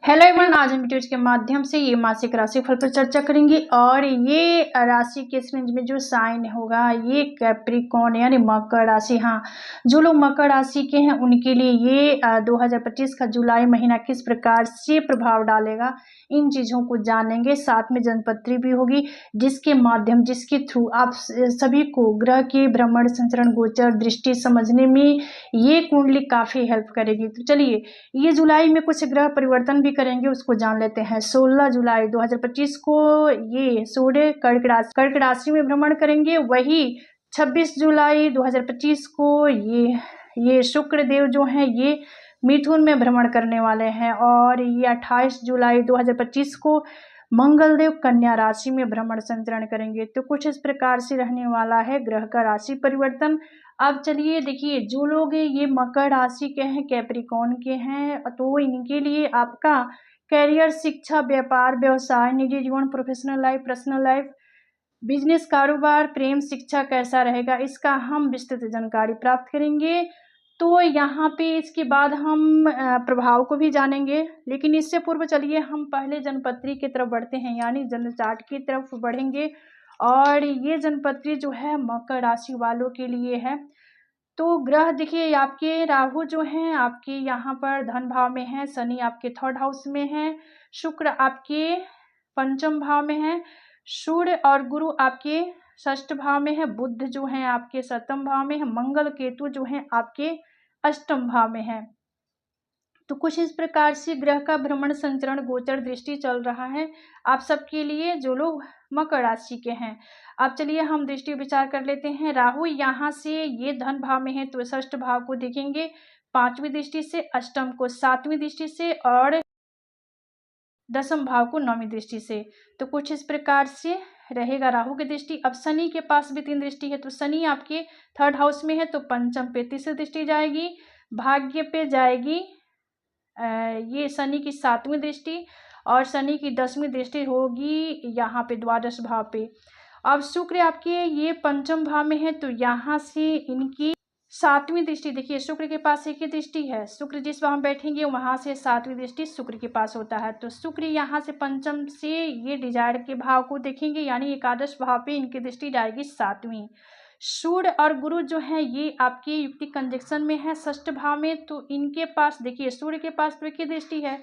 Hello everyone, आज हम video के माध्यम से ये मासिक राशि फल पर चर्चा करेंगे और ये राशि के इस रेंज में जो साइन होगा ये कैप्रिकॉर्न यानी मकर राशि। हाँ, जो लोग मकर राशि के हैं उनके लिए ये 2025 का जुलाई महीना किस प्रकार से प्रभाव डालेगा, इन चीज़ों को जानेंगे। साथ में जनपत्री भी होगी जिसके थ्रू आप सभी को ग्रह के भ्रमण, संचरण, गोचर, दृष्टि समझने में ये कुंडली काफ़ी हेल्प करेगी। तो चलिए, ये जुलाई में कुछ ग्रह परिवर्तन भी करेंगे, उसको जान लेते हैं। 16 जुलाई 2025 को ये सूर्य कर्क राशि में भ्रमण करेंगे। वही 26 जुलाई 2025 को ये शुक्र देव जो हैं ये मिथुन में भ्रमण करने वाले हैं और ये 28 जुलाई 2025 को मंगल देव कन्या राशि में भ्रमण संचरण करेंगे। तो कुछ इस प्रकार से रहने वाला है ग्रह का राशि परिवर्तन। अब चलिए देखिए, जो लोग ये मकर राशि के हैं, कैप्रिकॉर्न के हैं, तो इनके लिए आपका करियर, शिक्षा, व्यापार, व्यवसाय, निजी जीवन, professional life, personal life, business, कारोबार, प्रेम, शिक्षा कैसा रहेगा, इसका हम विस्तृत जानकारी प्राप्त करेंगे। तो यहाँ पे इसके बाद हम प्रभाव को भी जानेंगे, लेकिन इससे पूर्व चलिए हम पहले जनपत्री की तरफ बढ़ते हैं, यानी जन्म चार्ट की तरफ बढ़ेंगे। और ये जनपत्री जो है मकर राशि वालों के लिए है। तो ग्रह देखिए, आपके राहु जो हैं आपके यहाँ पर धन भाव में है, शनि आपके थर्ड हाउस में है, शुक्र आपके पंचम भाव में है, सूर्य और गुरु आपके षष्ठ भाव में है, बुध जो है आपके सप्तम भाव में है, मंगल केतु जो है आपके अष्टम भाव में है। तो कुछ इस प्रकार से ग्रह का भ्रमण, संचरण, गोचर, दृष्टि चल रहा है आप सबके लिए जो लोग मकर राशि के हैं। अब चलिए हम दृष्टि विचार कर लेते हैं। राहु यहाँ से ये धन भाव में है तो षष्ठ भाव को देखेंगे, पांचवी दृष्टि से, अष्टम को सातवीं दृष्टि से और दसम भाव को नौवीं दृष्टि से। तो कुछ इस प्रकार से रहेगा राहु की दृष्टि। अब शनि के पास भी 3 दृष्टि है, तो शनि आपके थर्ड हाउस में है तो पंचम पे तीसरी दृष्टि जाएगी, भाग्य पे जाएगी ये शनि की 7वीं दृष्टि और शनि की 10वीं दृष्टि होगी यहाँ पे द्वादश भाव पे। अब शुक्र आपके ये पंचम भाव में है तो यहाँ से इनकी 7वीं दृष्टि, देखिए शुक्र के पास एक ही दृष्टि है, शुक्र जिस भाव में बैठेंगे वहाँ से 7वीं दृष्टि शुक्र के पास होता है। तो शुक्र यहाँ से पंचम से ये डिजायर के भाव को देखेंगे, यानी एकादश भाव पे इनकी दृष्टि जाएगी 7वीं। सूर्य और गुरु जो है ये आपकी युक्ति कंजक्शन में है षष्ठ भाव में, तो इनके पास देखिए सूर्य के पास तो एक ही दृष्टि है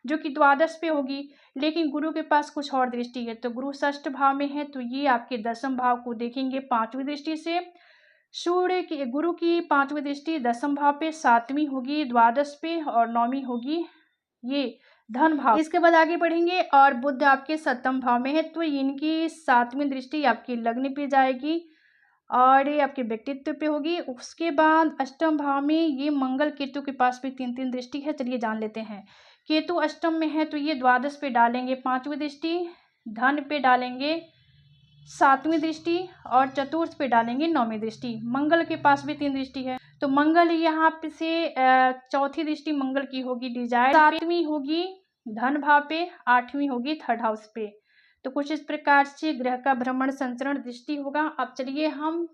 जो कि द्वादश पे होगी, लेकिन गुरु के पास कुछ और दृष्टि है। तो गुरु षष्ठ भाव में है तो ये आपके दसम भाव को देखेंगे 5वीं दृष्टि से। गुरु की 5वीं दृष्टि दसम भाव पे, 7वीं होगी द्वादश पे और 9वीं होगी ये धन भाव। इसके बाद आगे बढ़ेंगे और बुध आपके सप्तम भाव में है तो इनकी 7वीं दृष्टि आपकी लग्न पे जाएगी और ये आपके व्यक्तित्व पे होगी। उसके बाद अष्टम भाव में ये मंगल केतु के पास भी 3 दृष्टि है। चलिए जान लेते हैं। केतु अष्टम में है तो ये द्वादश पे डालेंगे 5वीं दृष्टि, धन पे डालेंगे 7वीं दृष्टि और चतुर्थ पे डालेंगे 9वीं दृष्टि। मंगल के पास भी 3 दृष्टि है तो मंगल यहाँ पे से चौथी दृष्टि मंगल की होगी डिजायर, 7वीं होगी धन भाव पे, 8वीं होगी थर्ड हाउस पे। तो कुछ इस प्रकार से ग्रह का भ्रमण, संचरण, दृष्टि होगा। अब चलिए हम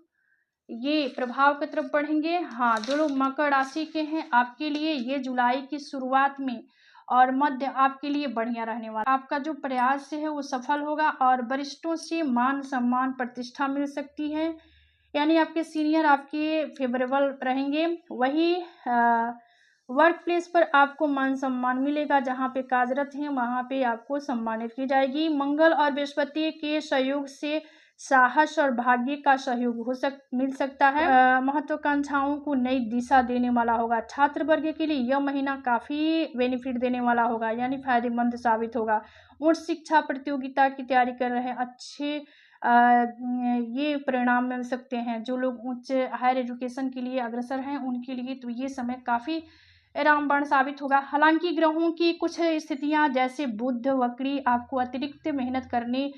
ये प्रभाव की तरफ बढ़ेंगे। हाँ, जो लोग मकर राशि के हैं आपके लिए ये जुलाई की शुरुआत में और मध्य आपके लिए बढ़िया रहने वाला। आपका जो प्रयास है वो सफल होगा और वरिष्ठों से मान सम्मान प्रतिष्ठा मिल सकती है, यानी आपके सीनियर आपके फेवरेबल रहेंगे। वही वर्क प्लेस पर आपको मान सम्मान मिलेगा, जहाँ पे कार्यरत हैं वहाँ पे आपको सम्मानित की जाएगी। मंगल और बृहस्पति के सहयोग से साहस और भाग्य का सहयोग मिल सकता है। महत्वाकांक्षाओं को नई दिशा देने वाला होगा। छात्र वर्ग के लिए यह महीना काफ़ी बेनिफिट देने वाला होगा, यानी फायदेमंद साबित होगा। उच्च शिक्षा प्रतियोगिता की तैयारी कर रहे हैं, अच्छे ये परिणाम मिल सकते हैं। जो लोग उच्च हायर एजुकेशन के लिए अग्रसर हैं उनके लिए तो ये समय काफ़ी रामबाण साबित होगा। हालांकि ग्रहों की कुछ स्थितियां जैसे बुध वक्री आपको अतिरिक्त मेहनत करने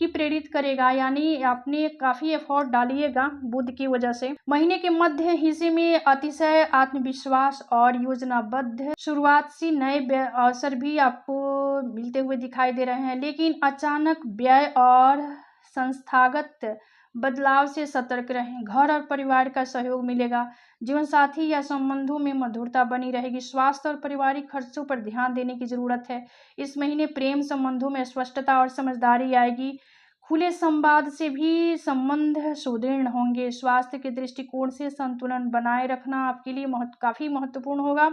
की प्रेरित करेगा, यानी आपने काफ़ी एफर्ट डालिएगा बुध की वजह से। महीने के मध्य हिस्से में अतिशय आत्मविश्वास और योजनाबद्ध शुरुआत से नए अवसर भी आपको मिलते हुए दिखाई दे रहे हैं, लेकिन अचानक व्यय और संस्थागत बदलाव से सतर्क रहें। घर और परिवार का सहयोग मिलेगा। जीवन साथी या संबंधों में मधुरता बनी रहेगी। स्वास्थ्य और पारिवारिक खर्चों पर ध्यान देने की जरूरत है। इस महीने प्रेम संबंधों में स्पष्टता और समझदारी आएगी। खुले संवाद से भी संबंध सुदृढ़ होंगे। स्वास्थ्य के दृष्टिकोण से संतुलन बनाए रखना आपके लिए काफ़ी महत्वपूर्ण होगा।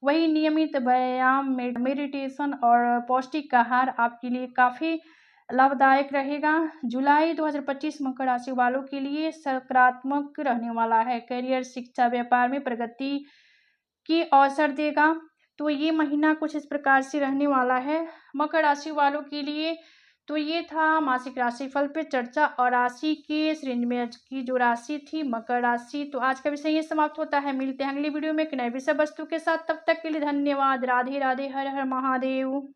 वही नियमित व्यायाम, मेडिटेशन और पौष्टिक आहार आपके लिए काफ़ी लाभदायक रहेगा। जुलाई 2025 मकर राशि वालों के लिए सकारात्मक रहने वाला है। करियर, शिक्षा, व्यापार में प्रगति की अवसर देगा। तो ये महीना कुछ इस प्रकार से रहने वाला है मकर राशि वालों के लिए। तो ये था मासिक राशिफल पे चर्चा और राशि के श्रेणी में आज की जो राशि थी मकर राशि। तो आज का विषय ये समाप्त होता है। मिलते हैं अगली वीडियो में एक नए विषय वस्तु के साथ। तब तक के लिए धन्यवाद। राधे राधे, हर हर महादेव।